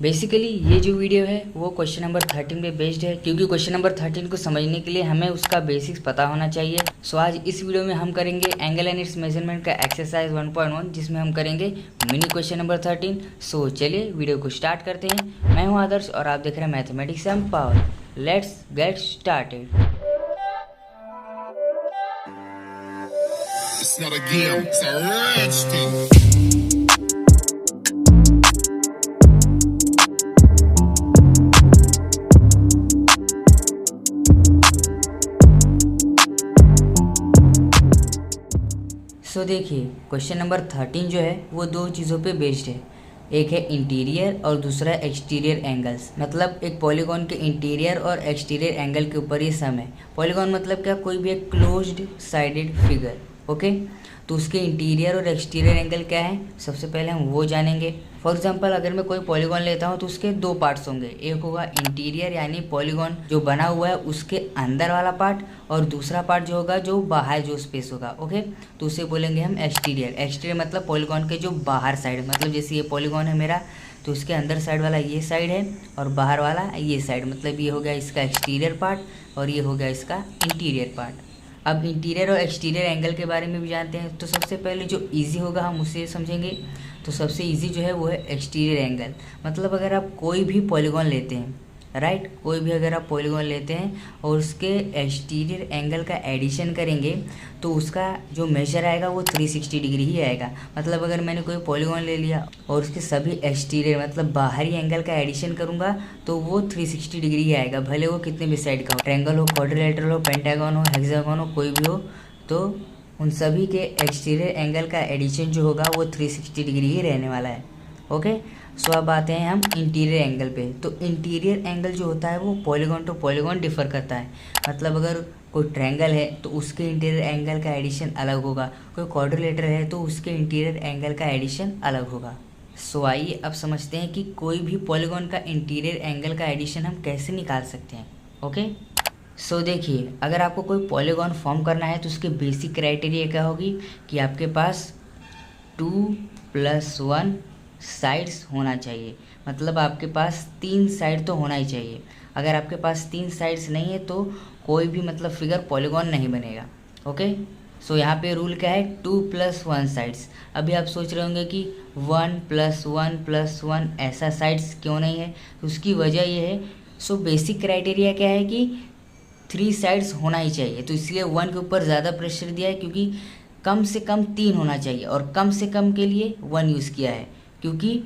Basically ये जो video है वो क्वेश्चन नंबर 13 पे बेस्ड है, क्योंकि क्वेश्चन नंबर 13 को समझने के लिए हमें उसका बेसिक्स पता होना चाहिए। सो आज इस वीडियो में हम करेंगे एंगल एंड इट्स मेजरमेंट का एक्सरसाइज 1.1, जिसमें हम करेंगे मिनी क्वेश्चन नंबर 13। सो चलिए वीडियो को स्टार्ट करते हैं। मैं हूँ आदर्श और आप देख रहे हैं mathematics and power. Let's get started. It's not a game, it's a rich thing. सो देखिए क्वेश्चन नंबर 13 जो है वो दो चीज़ों पे बेस्ड है। एक है इंटीरियर और दूसरा एक्सटीरियर एंगल्स। मतलब एक पॉलीगॉन के इंटीरियर और एक्सटीरियर एंगल के ऊपर ये सम है। पॉलीगॉन मतलब क्या, कोई भी एक क्लोज्ड साइडेड फिगर। ओके, तो उसके इंटीरियर और एक्सटीरियर एंगल क्या है, सबसे पहले हम वो जानेंगे। फॉर एग्जांपल अगर मैं कोई पॉलीगॉन लेता हूँ तो उसके दो पार्ट्स होंगे। एक होगा इंटीरियर यानी पॉलीगॉन जो बना हुआ है उसके अंदर वाला पार्ट, और दूसरा पार्ट जो होगा जो बाहर जो स्पेस होगा। ओके, तो उसे बोलेंगे हम एक्सटीरियर। एक्सटीरियर मतलब पॉलीगॉन के जो बाहर साइड, मतलब जैसे ये पॉलीगॉन है मेरा, तो उसके अंदर साइड वाला ये साइड है और बाहर वाला ये साइड, मतलब ये हो गया इसका एक्सटीरियर पार्ट और ये हो गया इसका इंटीरियर पार्ट। अब इंटीरियर और एक्सटीरियर एंगल के बारे में भी जानते हैं, तो सबसे पहले जो इजी होगा हम उसे समझेंगे। तो सबसे इजी जो है वो है एक्सटीरियर एंगल। मतलब अगर आप कोई भी पॉलीगॉन लेते हैं, राइट, कोई भी अगर आप पॉलीगॉन लेते हैं और उसके एक्सटीरियर एंगल का एडिशन करेंगे तो उसका जो मेजर आएगा वो 360 डिग्री ही आएगा। मतलब अगर मैंने कोई पॉलीगॉन ले लिया और उसके सभी एक्सटीरियर मतलब बाहरी एंगल का एडिशन करूँगा तो वो 360 डिग्री ही आएगा, भले वो कितने भी साइड का हो, ट्रायंगल हो, क्वाड्रिलेटरल हो, पेंटागन हो, हेक्सागन हो, कोई भी हो। तो उन सभी के एक्सटीरियर एंगल का एडिशन जो होगा वो 360 डिग्री ही रहने वाला है। ओके, सो अब आते हैं हम इंटीरियर एंगल पे। तो इंटीरियर एंगल जो होता है वो पॉलीगॉन टू पॉलीगॉन डिफर करता है। मतलब अगर कोई ट्रायंगल है तो उसके इंटीरियर एंगल का एडिशन अलग होगा, कोई क्वाड्रिलेटरल है तो उसके इंटीरियर एंगल का एडिशन अलग होगा। सो आइए अब समझते हैं कि कोई भी पॉलीगॉन का इंटीरियर एंगल का एडिशन हम कैसे निकाल सकते हैं। ओके, सो देखिए अगर आपको कोई पॉलीगॉन फॉर्म करना है तो उसके बेसिक क्राइटेरिया क्या होगी कि आपके पास 2+1 साइड्स होना चाहिए। मतलब आपके पास 3 साइड तो होना ही चाहिए। अगर आपके पास 3 साइड्स नहीं है तो कोई भी मतलब फिगर पॉलीगॉन नहीं बनेगा। ओके, सो यहाँ पे रूल क्या है, 2+1 साइड्स। अभी आप सोच रहे होंगे कि 1+1+1 ऐसा साइड्स क्यों नहीं है, तो उसकी वजह ये है। सो बेसिक क्राइटेरिया क्या है कि 3 साइड्स होना ही चाहिए, तो इसलिए 1 के ऊपर ज़्यादा प्रेशर दिया है, क्योंकि कम से कम 3 होना चाहिए और कम से कम के लिए 1 यूज़ किया है, क्योंकि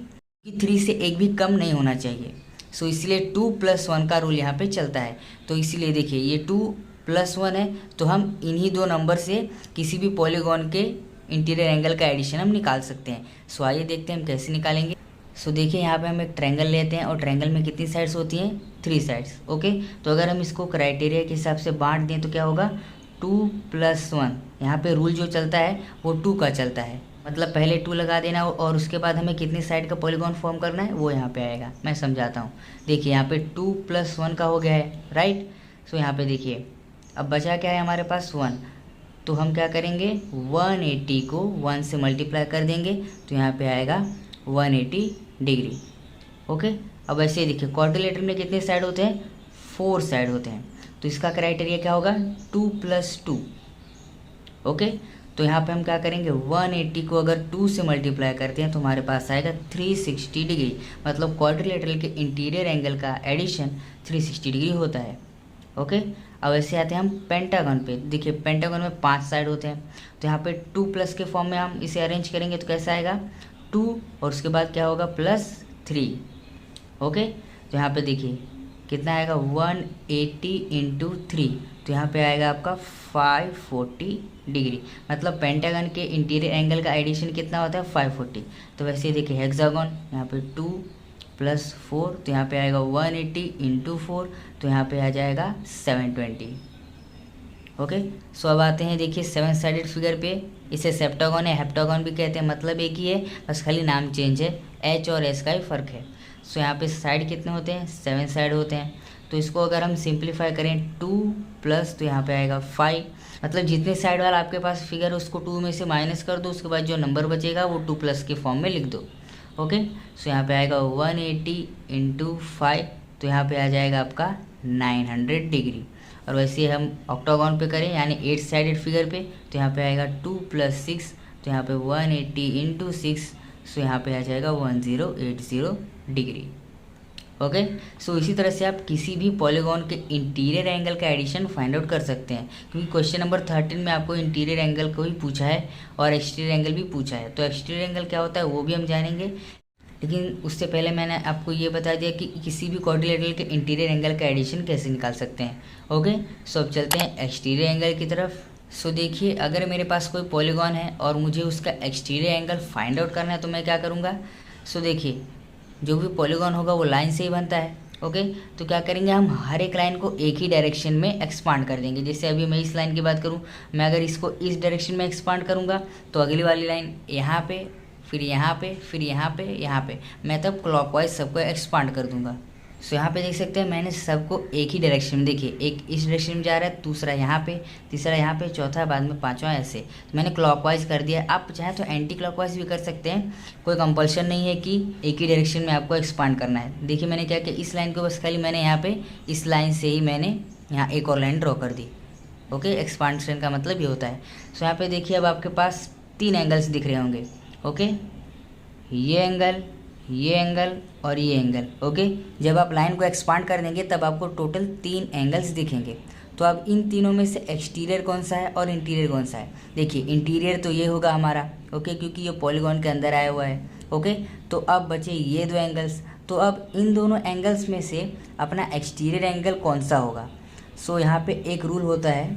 3 से एक भी कम नहीं होना चाहिए। सो इसलिए 2+1 का रूल यहाँ पे चलता है। तो इसीलिए देखिए ये 2+1 है, तो हम इन्हीं दो नंबर से किसी भी पॉलीगॉन के इंटीरियर एंगल का एडिशन हम निकाल सकते हैं। सो आइए देखते हैं हम कैसे निकालेंगे। सो देखिए यहाँ पे हम एक ट्रायंगल लेते हैं और ट्रायंगल में कितनी साइड्स होती हैं, 3 साइड्स। ओके, तो अगर हम इसको क्राइटेरिया के हिसाब से बांट दें तो क्या होगा, 2+1। यहाँ पे रूल जो चलता है वो 2 का चलता है। मतलब पहले 2 लगा देना और उसके बाद हमें कितनी साइड का पॉलीगॉन फॉर्म करना है वो यहाँ पे आएगा। मैं समझाता हूँ। देखिए यहाँ पे 2+1 का हो गया है, राइट। सो यहाँ पे देखिए अब बचा क्या है हमारे पास 1, तो हम क्या करेंगे 180 को 1 से मल्टीप्लाई कर देंगे तो यहाँ पे आएगा 180 डिग्री। ओके, अब ऐसे ही देखिए क्वाड्रिलेटरल में कितने साइड होते हैं, 4 साइड होते हैं, तो इसका क्राइटेरिया क्या होगा, 2+2। ओके, तो यहाँ पे हम क्या करेंगे 180 को अगर 2 से मल्टीप्लाई करते हैं तो हमारे पास आएगा 360 डिग्री। मतलब क्वाड्रिलेटरल के इंटीरियर एंगल का एडिशन 360 डिग्री होता है। ओके, अब ऐसे आते हैं हम पेंटागन पे। देखिए पेंटागन में 5 साइड होते हैं, तो यहाँ पे 2+ के फॉर्म में हम इसे अरेंज करेंगे तो कैसा आएगा, 2 और उसके बाद क्या होगा +3। ओके, तो यहाँ पे देखिए कितना आएगा 180 × 3, तो यहाँ पे आएगा आपका 540 डिग्री। मतलब पेंटागन के इंटीरियर एंगल का एडिशन कितना होता है, 540। तो वैसे देखिए हेक्सागन यहाँ पे 2+4, तो यहाँ पे आएगा 180 × 4, तो यहाँ पे आ जाएगा 720। ओके, सो अब आते हैं देखिए 7 साइडेड फिगर पे। इसे सेप्टागन या हेप्टागन भी कहते हैं, मतलब एक ही है, बस खाली नाम चेंज है, H और S का ही फ़र्क है। सो यहाँ पे साइड कितने होते हैं, 7 साइड होते हैं। तो इसको अगर हम सिंप्लीफाई करें 2+ तो यहाँ पे आएगा 5। मतलब जितने साइड वाला आपके पास फिगर है उसको 2 में से माइनस कर दो, उसके बाद जो नंबर बचेगा वो 2+ के फॉर्म में लिख दो। ओके, सो यहाँ पे आएगा 180 इंटू 5, तो यहाँ पे आ जाएगा आपका 900 डिग्री। और वैसे हम ऑक्टागोन पे करें यानी 8 साइडेड फिगर पे, तो यहाँ पे आएगा 2 + 6, तो यहाँ पे 180 इंटू 6, सो यहाँ पे आ जाएगा 1080 डिग्री। ओके, सो इसी तरह से आप किसी भी पॉलीगॉन के इंटीरियर एंगल का एडिशन फाइंड आउट कर सकते हैं, क्योंकि क्वेश्चन नंबर 13 में आपको इंटीरियर एंगल को ही पूछा है और एक्सटीरियर एंगल भी पूछा है। तो एक्सटीरियर एंगल क्या होता है वो भी हम जानेंगे, लेकिन उससे पहले मैंने आपको ये बता दिया कि किसी भी क्वाड्रिलेटरल के इंटीरियर एंगल का एडिशन कैसे निकाल सकते हैं। ओके, सो अब चलते हैं एक्सटीरियर एंगल की तरफ। सो देखिए, अगर मेरे पास कोई पॉलीगॉन है और मुझे उसका एक्सटीरियर एंगल फाइंड आउट करना है तो मैं क्या करूँगा। सो देखिए, जो भी पॉलीगॉन होगा वो लाइन से ही बनता है। ओके, तो क्या करेंगे, हम हर एक लाइन को एक ही डायरेक्शन में एक्सपांड कर देंगे। जैसे अभी मैं इस लाइन की बात करूँ, मैं अगर इसको इस डायरेक्शन में एक्सपांड करूँगा तो अगली वाली लाइन यहाँ पे, फिर यहाँ पे, फिर यहाँ पे, यहाँ पे, मैं तब क्लॉकवाइज सबको एक्सपांड कर दूँगा। सो यहाँ पे देख सकते हैं मैंने सबको एक ही डायरेक्शन में, देखिए एक इस डायरेक्शन में जा रहा है, दूसरा यहाँ पे, तीसरा यहाँ पे, चौथा बाद में पांचवा, ऐसे तो मैंने क्लॉकवाइज कर दिया। आप चाहें तो एंटी क्लॉकवाइज भी कर सकते हैं, कोई कंपल्शन नहीं है कि एक ही डायरेक्शन में आपको एक्सपांड करना है। देखिए मैंने क्या किया, इस लाइन को बस खाली मैंने यहाँ पे इस लाइन से ही मैंने यहाँ एक और लाइन ड्रॉ कर दी। ओके, एक्सपांशन का मतलब ये होता है। सो यहाँ पे देखिए अब आपके पास 3 एंगल्स दिख रहे होंगे। ओके, ये एंगल और ये एंगल। ओके, जब आप लाइन को एक्सपांड कर देंगे तब आपको टोटल 3 एंगल्स दिखेंगे। तो अब इन तीनों में से एक्सटीरियर कौन सा है और इंटीरियर कौन सा है। देखिए इंटीरियर तो ये होगा हमारा, ओके, क्योंकि ये पॉलीगॉन के अंदर आया हुआ है। ओके, तो अब बचे ये 2 एंगल्स। तो अब इन दोनों एंगल्स में से अपना एक्सटीरियर एंगल कौन सा होगा। सो यहाँ पे एक रूल होता है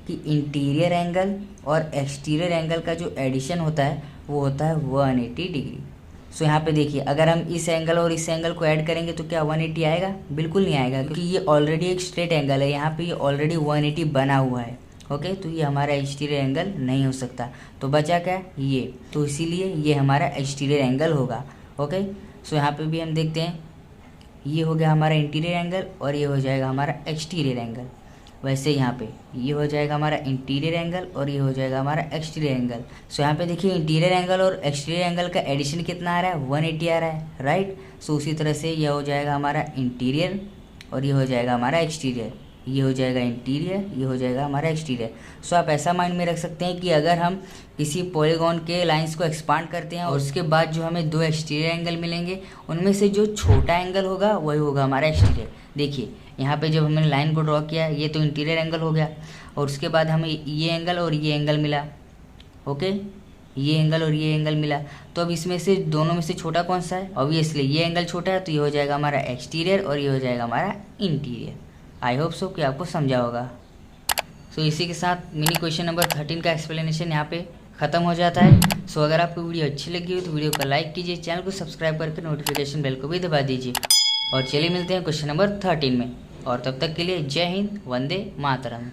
कि इंटीरियर एंगल और एक्सटीरियर एंगल का जो एडिशन होता है वो होता है 180 डिग्री। सो यहाँ पे देखिए, अगर हम इस एंगल और इस एंगल को ऐड करेंगे तो क्या 180 आएगा? बिल्कुल नहीं आएगा, क्योंकि ये ऑलरेडी एक स्ट्रेट एंगल है, यहाँ पे ये ऑलरेडी 180 बना हुआ है। ओके, तो ये हमारा एक्सटीरियर एंगल नहीं हो सकता। तो बचा क्या, ये, तो इसीलिए ये हमारा एक्सटीरियर एंगल होगा। ओके, सो यहाँ पे भी हम देखते हैं, ये हो गया हमारा इंटीरियर एंगल और ये हो जाएगा हमारा एक्सटीरियर एंगल। वैसे यहाँ पे ये हो जाएगा हमारा इंटीरियर एंगल और ये हो जाएगा हमारा एक्सटीरियर एंगल। सो यहाँ पे देखिए इंटीरियर एंगल और एक्सटीरियर एंगल का एडिशन कितना आ रहा है, 180 आ रहा है, राइट। सो उसी तरह से ये हो जाएगा हमारा इंटीरियर और ये हो जाएगा हमारा एक्सटीरियर, ये हो जाएगा इंटीरियर, ये हो जाएगा हमारा एक्सटीरियर। सो आप ऐसा माइंड में रख सकते हैं कि अगर हम किसी पॉलीगॉन के लाइंस को एक्सपांड करते हैं और उसके बाद जो हमें 2 एक्सटीरियर एंगल मिलेंगे, उनमें से जो छोटा एंगल होगा वही होगा हमारा एक्सटीरियर। देखिए यहाँ पे जब हमने लाइन को ड्रॉ किया, ये तो इंटीरियर एंगल हो गया और उसके बाद हमें ये एंगल और ये एंगल मिला। ओके, ये एंगल और ये एंगल मिला। तो अब इसमें से दोनों में से छोटा कौन सा है? ऑब्वियसली ये एंगल छोटा है, तो ये हो जाएगा हमारा एक्सटीरियर और ये हो जाएगा हमारा इंटीरियर। आई होप सो कि आपको समझा होगा। सो इसी के साथ मिनी क्वेश्चन नंबर 13 का एक्सप्लेनेशन यहाँ पे ख़त्म हो जाता है। सो अगर आपको वीडियो अच्छी लगी हो तो वीडियो को लाइक कीजिए, चैनल को सब्सक्राइब करके नोटिफिकेशन बेल को भी दबा दीजिए। और चलिए मिलते हैं क्वेश्चन नंबर 13 में, और तब तक के लिए जय हिंद, वंदे मातरम।